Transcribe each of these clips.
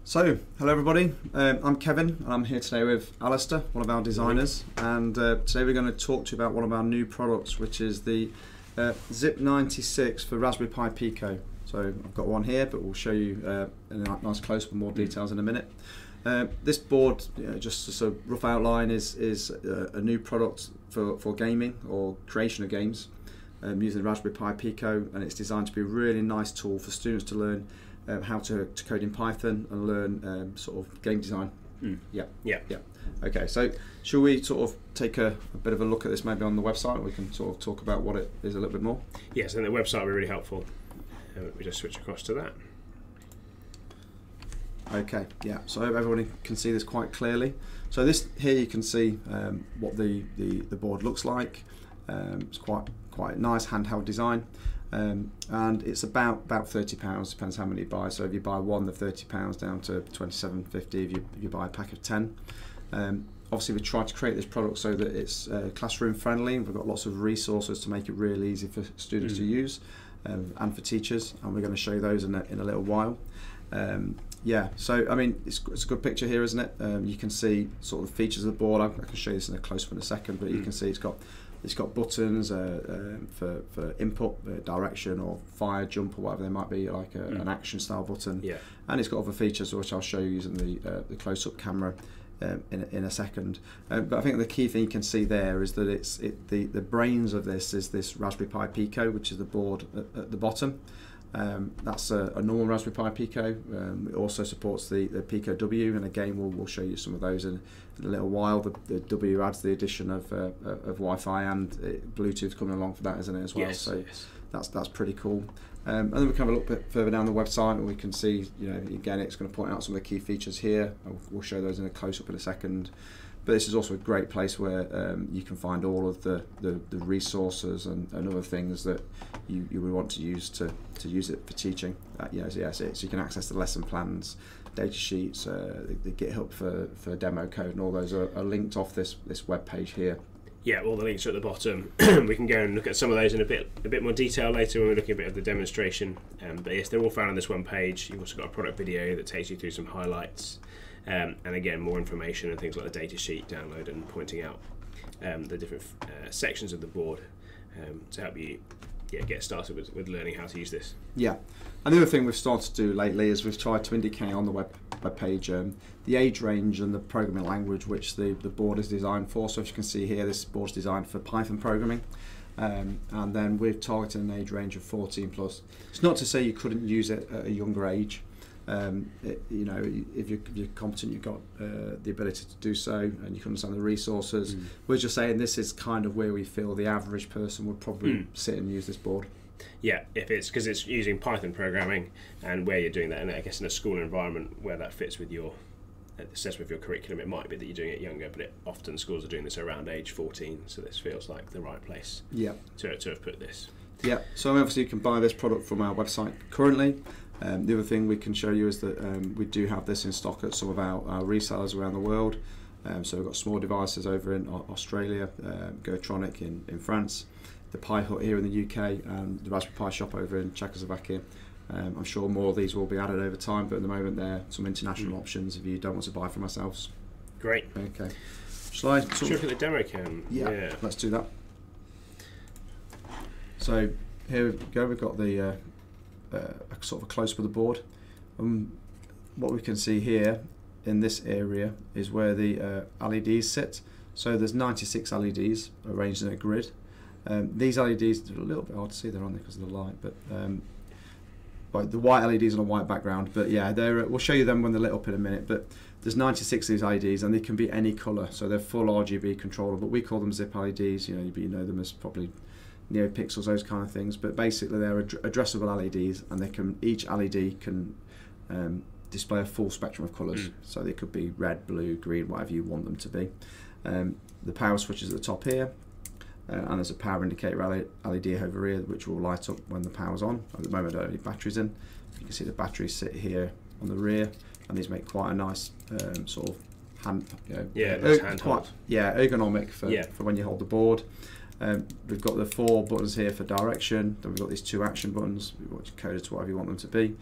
So, hello everybody, I'm Kevin and I'm here today with Alasdair, one of our designers, and today we're going to talk to you about one of our new products, which is the ZIP96 for Raspberry Pi Pico. So I've got one here, but we'll show you in a nice close-up and more details in a minute. This board, just a sort of rough outline, is a new product for gaming or creation of games using the Raspberry Pi Pico, and it's designed to be a really nice tool for students to learn how to code in Python and learn sort of game design. Yeah. Okay, so shall we sort of take a bit of a look at this maybe on the website, and we can sort of talk about what it is a little bit more? Yes, and the website will be really helpful. We just switch across to that. Okay, yeah, so I hope everybody can see this quite clearly. So this here you can see what the board looks like. It's quite a nice handheld design. And it's about £30, depends how many you buy. So if you buy one, they're £30 down to £27.50 if you buy a pack of 10. Obviously we tried to create this product so that it's classroom friendly. We've got lots of resources to make it really easy for students to use and for teachers, and we're going to show you those in a little while. Yeah, so I mean it's a good picture here, isn't it? You can see sort of the features of the board. I can show you this in a close-up in a second, but you can see it's got buttons for input, direction, or fire, jump, or whatever they might be, like an action style button. Yeah. And it's got other features which I'll show you using the close-up camera in a second. But I think the key thing you can see there is that the brains of this is this Raspberry Pi Pico, which is the board at the bottom. That's a normal Raspberry Pi Pico. It also supports the Pico W, and again we'll show you some of those in a little while. The W adds the addition of Wi-Fi and Bluetooth coming along for that, isn't it, as well? Yes, so yes. That's pretty cool. And then we can have a look a bit further down the website, and we can see, again, it's going to point out some of the key features here. We'll show those in a close-up in a second. But this is also a great place where you can find all of the resources and other things that you would want to use to use it for teaching. So you can access the lesson plans, data sheets, the GitHub for demo code, and all those are linked off this web page here. Yeah, all the links are at the bottom. We can go and look at some of those in a bit more detail later when we're looking a bit of the demonstration. But yes, they're all found on this one page. You've also got a product video that takes you through some highlights. And again, more information and things like the data sheet download and pointing out the different sections of the board to help you get started with learning how to use this. Yeah, and the other thing we've started to do lately is we've tried to indicate on the web page the age range and the programming language which the board is designed for. So if you can see here, this board is designed for Python programming. And then we've targeted an age range of 14 plus. It's not to say you couldn't use it at a younger age. If you're competent, you've got the ability to do so, and you can understand the resources. We're just saying this is kind of where we feel the average person would probably sit and use this board. Yeah, if it's because it's using Python programming, and where you're doing that, and I guess in a school environment where that fits with your assessment of your curriculum, it might be that you're doing it younger, but often schools are doing this around age 14, so this feels like the right place to have put this. Yeah, so obviously you can buy this product from our website currently. The other thing we can show you is that we do have this in stock at some of our resellers around the world. So we've got small devices over in Australia, Kitronik in France, the Pi Hut here in the UK, and the Raspberry Pi shop over in Czechoslovakia. I'm sure more of these will be added over time, but at the moment there are some international options if you don't want to buy from ourselves. Great. Okay. Shall I look at the demo cam? Yeah, let's do that. So here we go, we've got the sort of a close-up of the board. What we can see here in this area is where the LEDs sit. So there's 96 LEDs arranged in a grid. These LEDs are a little bit hard to see, they're on there because of the light, but the white LEDs on a white background, but yeah, we'll show you them when they're lit up in a minute. But there's 96 of these LEDs, and they can be any colour, so they're full RGB controller, but we call them ZIP LEDs. You know them as probably NeoPixels, those kind of things, but basically they're addressable LEDs, and each LED can display a full spectrum of colours. So they could be red, blue, green, whatever you want them to be. The power switch is at the top here, and there's a power indicator LED over here which will light up when the power's on. At the moment I don't have any batteries in. You can see the batteries sit here on the rear, and these make quite a nice sort of ergonomic for when you hold the board. We've got the 4 buttons here for direction, then we've got these 2 action buttons, which are coded to whatever you want them to be.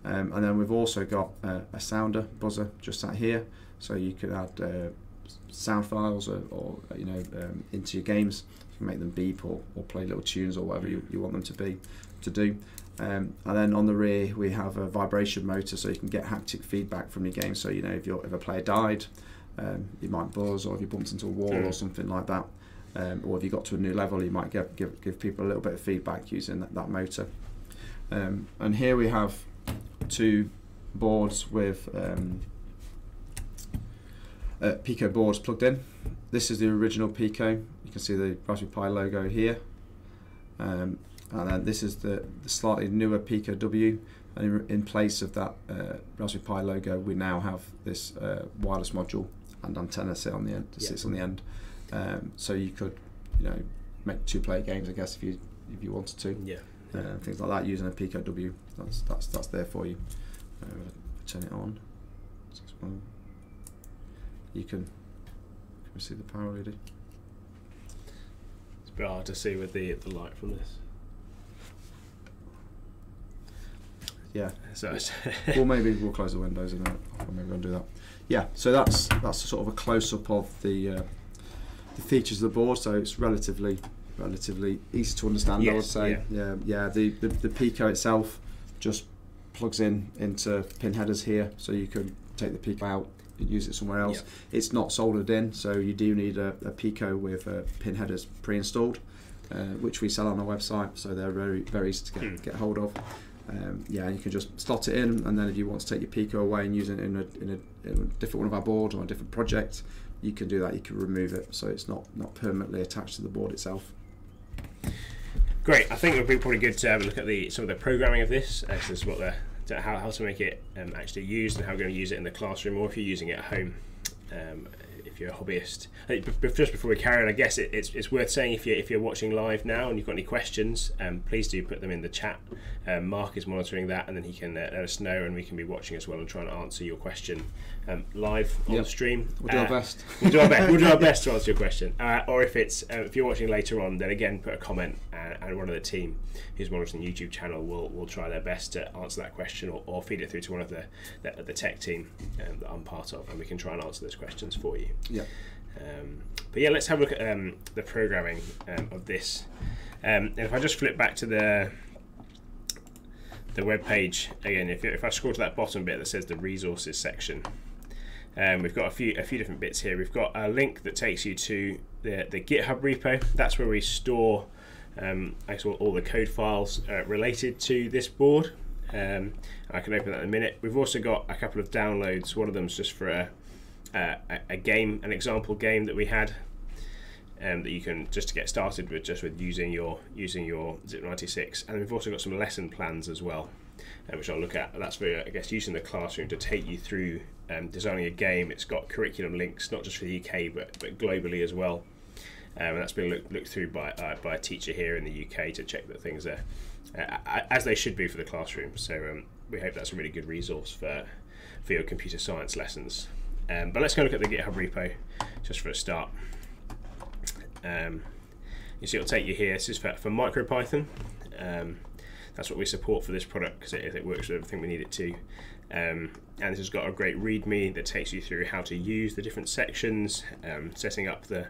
And then we've also got a sounder buzzer just sat here, so you could add sound files or into your games. You can make them beep or play little tunes or whatever you want them to do. And then on the rear we have a vibration motor, so you can get haptic feedback from your game. So if a player died, you might buzz, or if you bumped into a wall or something like that, or if you got to a new level, you might give people a little bit of feedback using that motor. And here we have two boards with Pico boards plugged in. This is the original Pico. You can see the Raspberry Pi logo here. And then this is the slightly newer Pico W, and in place of that Raspberry Pi logo, we now have this wireless module and antenna sits on the end. So you could, make 2-player games, I guess, if you wanted to. Yeah. Things like that using a Pico W. That's there for you. Turn it on. You can see the power LED. It's a bit hard to see with the light from this. Yeah. So well, maybe we'll close the windows and maybe we'll do that. Yeah. So that's sort of a close up of the features of the board. So it's relatively easy to understand. Yes, I would say. Yeah. The Pico itself just plugs into pin headers here, so you can take the Pico out and use it somewhere else. It's not soldered in, so you do need a Pico with pin headers pre-installed, which we sell on our website. So they're very easy to get hold of. You can just slot it in, and then if you want to take your Pico away and use it in a different one of our boards or a different project, you can do that. You can remove it, so it's not permanently attached to the board itself. Great. I think it would be probably good to have a look at some of the programming of this. This is what how to make it actually used, and how we're going to use it in the classroom, or if you're using it at home. If you're a hobbyist. Just before we carry on, I guess it's worth saying, if you're watching live now and you've got any questions, please do put them in the chat. Mark is monitoring that, and then he can let us know, and we can be watching as well and trying to answer your question live on the stream. We'll do our best. We'll do our best to answer your question. Or if you're watching later on, then again put a comment, and one of the team who's monitoring the YouTube channel will try their best to answer that question, or feed it through to one of the tech team that I'm part of, and we can try and answer those questions for you. Yeah. But yeah, let's have a look at the programming of this. And if I just flip back to the web page again, if I scroll to that bottom bit that says the resources section, we've got a few different bits here. We've got a link that takes you to the GitHub repo. That's where we store all the code files related to this board. I can open that in a minute. We've also got a couple of downloads. One of them's just for a game, an example game that we had, that you can just to get started with, just with using your ZIP96, and we've also got some lesson plans as well, which I'll look at. That's for, I guess, using the classroom to take you through designing a game. It's got curriculum links, not just for the UK but globally as well, and that's been looked through by a teacher here in the UK to check that things are as they should be for the classroom. So we hope that's a really good resource for your computer science lessons. But let's go look at the GitHub repo just for a start. You see it'll take you here. This is for MicroPython. That's what we support for this product, because it works with everything we need it to. And this has got a great README that takes you through how to use the different sections, setting up the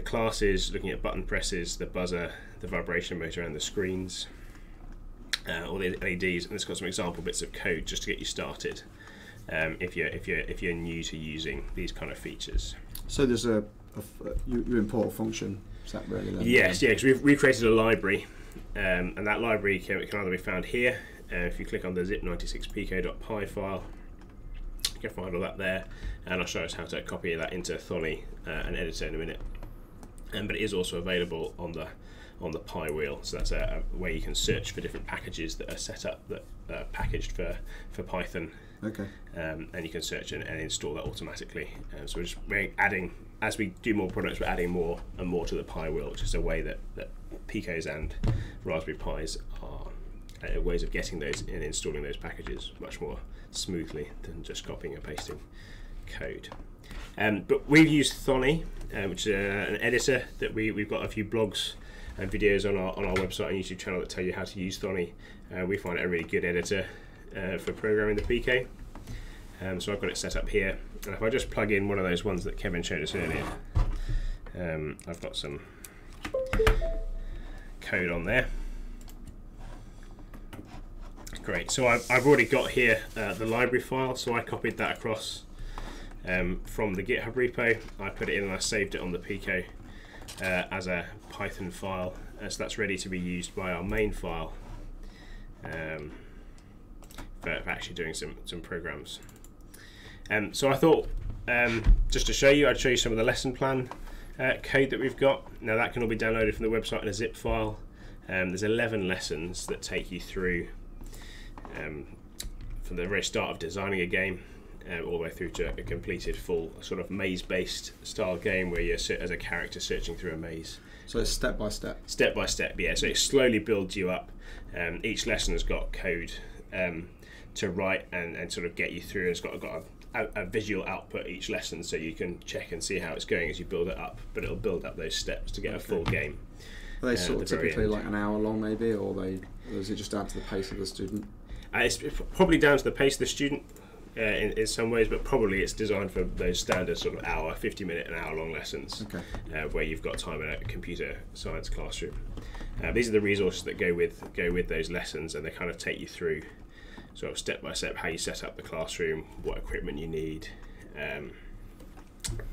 classes, looking at button presses, the buzzer, the vibration motor, and the screens, all the LEDs, and it's got some example bits of code just to get you started. If you're new to using these kind of features. So there's you import a function set really then? Yes, yeah, because we've created a library, and that library can either be found here. If you click on the ZIP96 Pico.py file, you can find all that there, and I'll show us how to copy that into Thonny, an editor, in a minute. But it is also available on the Pi wheel, so that's a way you can search for different packages that are set up, that are packaged for Python. Okay. And you can search and install that automatically. So we're adding, as we do more products, we're adding more and more to the Pi wheel, which is a way that Picos and Raspberry Pis are ways of getting those and installing those packages much more smoothly than just copying and pasting code. But we've used Thonny, which is an editor that we've got a few blogs and videos on our website and YouTube channel that tell you how to use Thonny. We find it a really good editor. for programming the Pico. So I've got it set up here, and if I just plug in one of those ones that Kevin showed us earlier, I've got some code on there. Great, so I've already got here the library file, so I copied that across from the GitHub repo. I put it in and I saved it on the Pico as a Python file, so that's ready to be used by our main file for actually doing some programs. So I thought, just to show you, I'd show you some of the lesson plan code that we've got. Now that can all be downloaded from the website in a zip file. There's 11 lessons that take you through from the very start of designing a game all the way through to a completed full sort of maze-based style game where you're as a character searching through a maze. So it's step by step? Step by step, yeah. So it slowly builds you up. Each lesson has got code to write and sort of get you through. It's got a visual output each lesson, so you can check and see how it's going as you build it up, but it'll build up those steps to get a full game. Are they sort of typically like an hour long maybe, or is it just down to the pace of the student? It's probably down to the pace of the student in some ways, but probably it's designed for those standard sort of 50-minute and hour-long lessons, where you've got time in a computer science classroom. These are the resources that go with those lessons, and they kind of take you through sort of step by step how you set up the classroom, what equipment you need,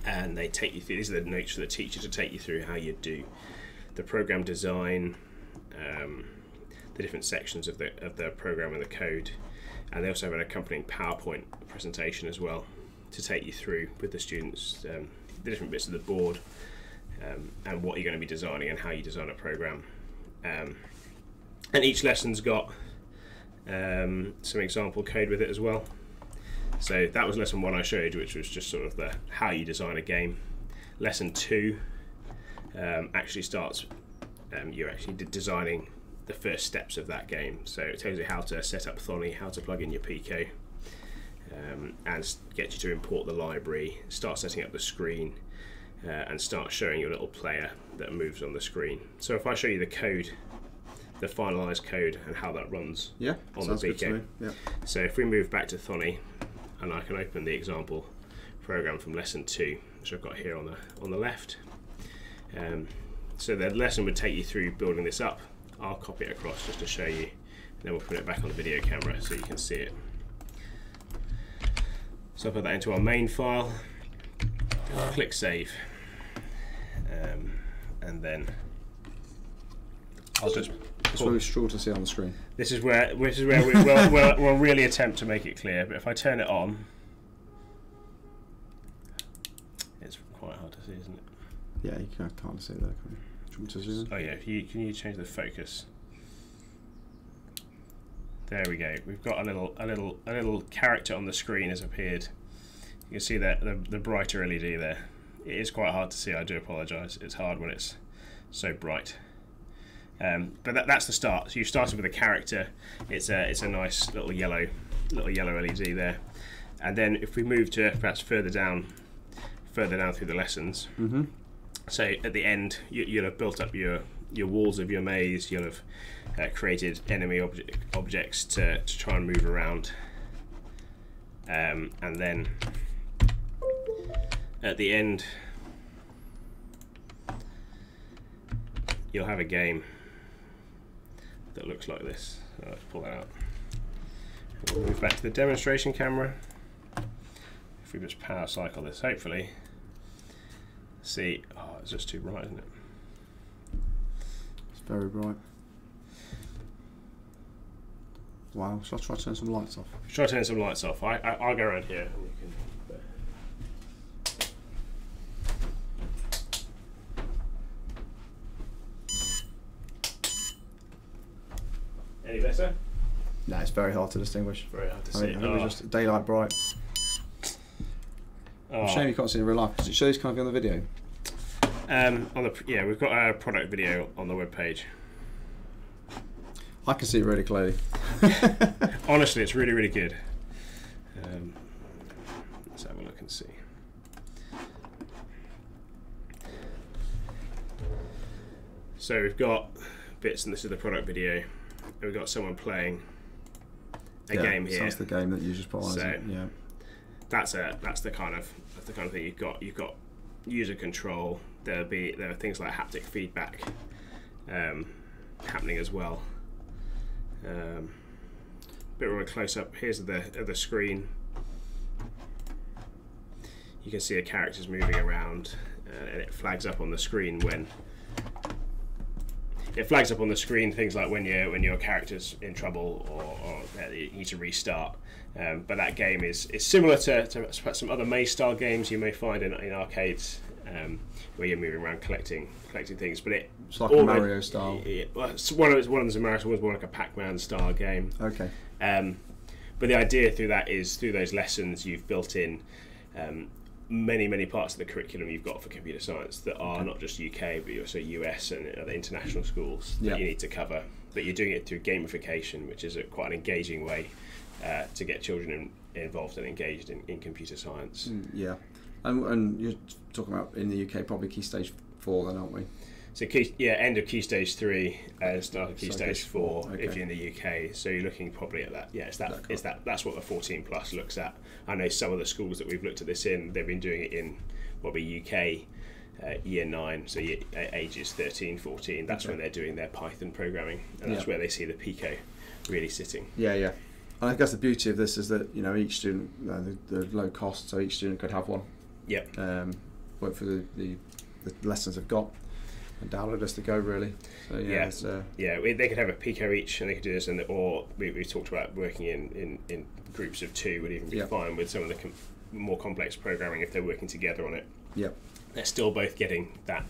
and they take you through. These are the notes for the teacher to take you through how you do the program design, the different sections of the program and the code, and they also have an accompanying PowerPoint presentation as well to take you through with the students the different bits of the board and what you're going to be designing and how you design a program. And each lesson's got some example code with it as well. So that was lesson 1 I showed you, which was just sort of the how you design a game. Lesson 2 actually starts you're actually designing the first steps of that game. So it tells you how to set up Thony, how to plug in your Pico, and get you to import the library, start setting up the screen, and start showing your little player that moves on the screen. So if I show you the code, the finalized code, and how that runs on the Pico. So if we move back to Thony, and I can open the example program from lesson 2, which I've got here on the left. So the lesson would take you through building this up. I'll copy it across just to show you, and then we'll put it back on the video camera so you can see it. So I'll put that into our main file, click save, and then I'll just... It's really short to see on the screen. This is where we'll really attempt to make it clear, but if I turn it on, it's quite hard to see, isn't it? Yeah, you can't see that, can you? Oh yeah, can you change the focus? There we go. We've got a little character on the screen has appeared. You can see that the brighter LED there. It is quite hard to see. I do apologise. It's hard when it's so bright. But that's the start. So you started with a character. It's a nice little yellow LED there. And then if we move to perhaps further down through the lessons. So at the end, you'll have built up your walls of your maze. You'll have created enemy objects to try and move around, and then at the end, you'll have a game that looks like this. So let's pull that out. We'll move back to the demonstration camera. If we just power cycle this, hopefully. See, oh, it's just too bright, isn't it? It's very bright. Wow, shall I try to turn some lights off? Try turning some lights off. I'll go around here. And you can... Any better? No, it's very hard to distinguish. Very hard to see. It was just daylight bright. Oh. Shame you can't see it in real life. Does it show this kind of on the video? We've got our product video on the web page. I can see it really clearly. Honestly, it's really, really good. Let's have a look and see. So we've got bits, and this is the product video. And we've got someone playing game here. So that's the game that you just put on. So yeah, that's the kind of thing you've got. You've got user control. There are things like haptic feedback happening as well. Bit more close up. Here's the screen. You can see the characters moving around, and it flags up on the screen when. It flags up on the screen things like when your character's in trouble or you need to restart. But that game is similar to some other maze-style games you may find in arcades, where you're moving around collecting things. But it's like a Mario style. Well, one of them's a Mario, one's more like a Pac-Man style game. Okay. But the idea through that is through those lessons you've built in many parts of the curriculum you've got for computer science that are not just UK but also US and other international schools that you need to cover. But you're doing it through gamification, which is quite an engaging way to get children involved and engaged in computer science. Yeah, and you're talking about in the UK probably Key Stage 4 then, aren't we? So end of Key Stage 3, start of Key Stage 4 okay. if you're in the UK. So you're looking probably at that. Yeah, that's what the 14 plus looks at. I know some of the schools that we've looked at this in, they've been doing it in probably UK year 9, so ages 13, 14. That's when they're doing their Python programming, and that's where they see the Pico really sitting. Yeah. And I guess the beauty of this is that each student, the low cost, so each student could have one. Yep. Work for the lessons they've got. And download as to go, really. So they could have a Pico each, and they could do this, or we talked about working in groups of 2 would even be fine with some of the more complex programming if they're working together on it. Yep. They're still both getting that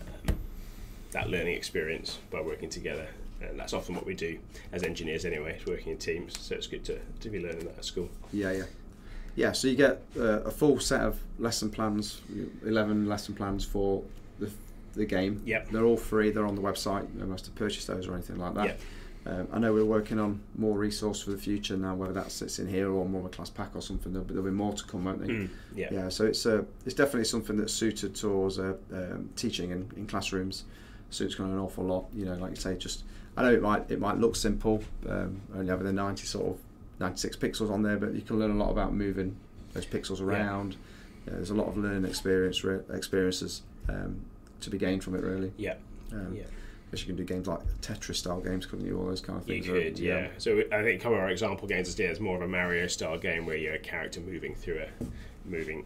learning experience by working together, and that's often what we do as engineers anyway, is working in teams. So it's good to be learning that at school. Yeah. So you get a full set of lesson plans, 11 lesson plans for the game. Yep. They're all free. They're on the website. You don't have to purchase those or anything like that. Yep. I know we're working on more resource for the future now, whether that sits in here or more of a class pack or something. There'll be more to come, won't there? Yeah. So it's definitely something that's suited towards teaching in classrooms. Suits kind of an awful lot. Like you say, I know it might look simple, only having the 96 pixels on there, but you can learn a lot about moving those pixels around. There's a lot of learning experiences to be gained from it, really. Guess you can do games like Tetris style games, couldn't you? All those kind of things. You could, yeah. So I think some of our example games is more of a Mario style game where you're a character moving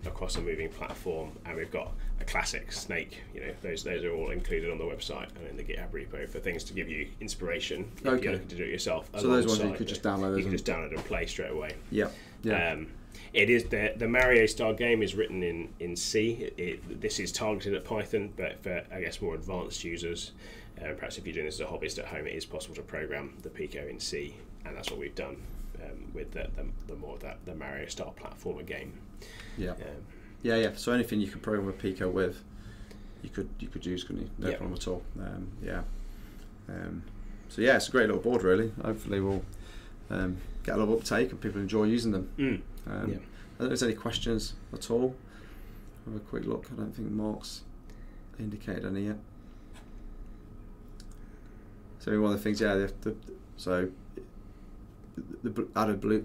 across a moving platform, and we've got a classic Snake. Those are all included on the website and in the GitHub repo for things to give you inspiration if you're looking to do it yourself. So those ones you could just download. You can just download and play straight away. Yeah. It is the Mario style game is written in C. This is targeted at Python, but for I guess more advanced users, perhaps if you're doing this as a hobbyist at home, it is possible to program the Pico in C, and that's what we've done with the Mario style platformer game. Yeah. So anything you could program with Pico with, you could use, couldn't you? No problem at all. So it's a great little board, really. Hopefully we'll get a lot of uptake and people enjoy using them. I don't know if there's any questions at all. Have a quick look. I don't think Mark's indicated any yet. So one of the things,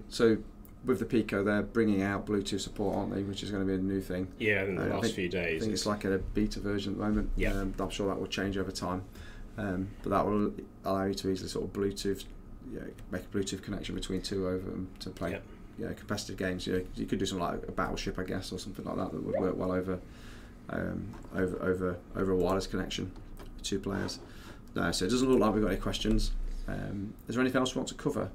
so with the Pico, they're bringing out Bluetooth support, aren't they? Which is going to be a new thing. Yeah, in the last few days. I think it's like a beta version at the moment. Yeah. I'm sure that will change over time. But that will allow you to easily sort of Bluetooth, make a Bluetooth connection between 2 over them to play competitive games. You could do something like a Battleship, I guess, or something like that would work well over a wireless connection with 2 players. No, so it doesn't look like we've got any questions. Is there anything else we want to cover?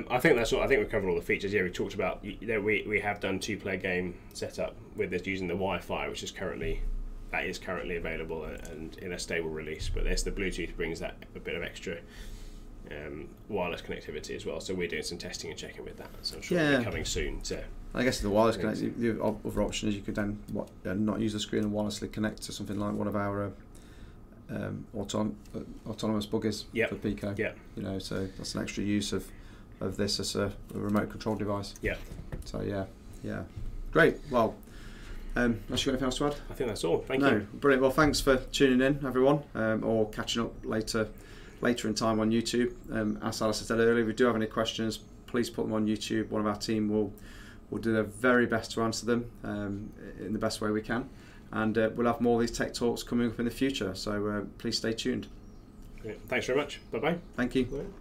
I think that's all. I think we've covered all the features. We talked about we have done 2-player game setup with this using the Wi-Fi, which is currently available and in a stable release. But the Bluetooth brings that a bit of extra wireless connectivity as well. So we're doing some testing and checking with that. So I'm sure it'll be coming soon. I guess the wireless connectivity. The other option is you could then not use the screen and wirelessly connect to something like one of our autonomous buggies for Pico. So that's an extra use of this as a remote control device. So great. Well, unless you've got anything else to add? I think that's all. Thank you. Brilliant. Well, thanks for tuning in, everyone, or catching up later in time on YouTube. As Alice said earlier, if you do have any questions, please put them on YouTube. One of our team will do their very best to answer them in the best way we can. And we'll have more of these tech talks coming up in the future, so please stay tuned. Great. Thanks very much. Bye-bye. Thank you.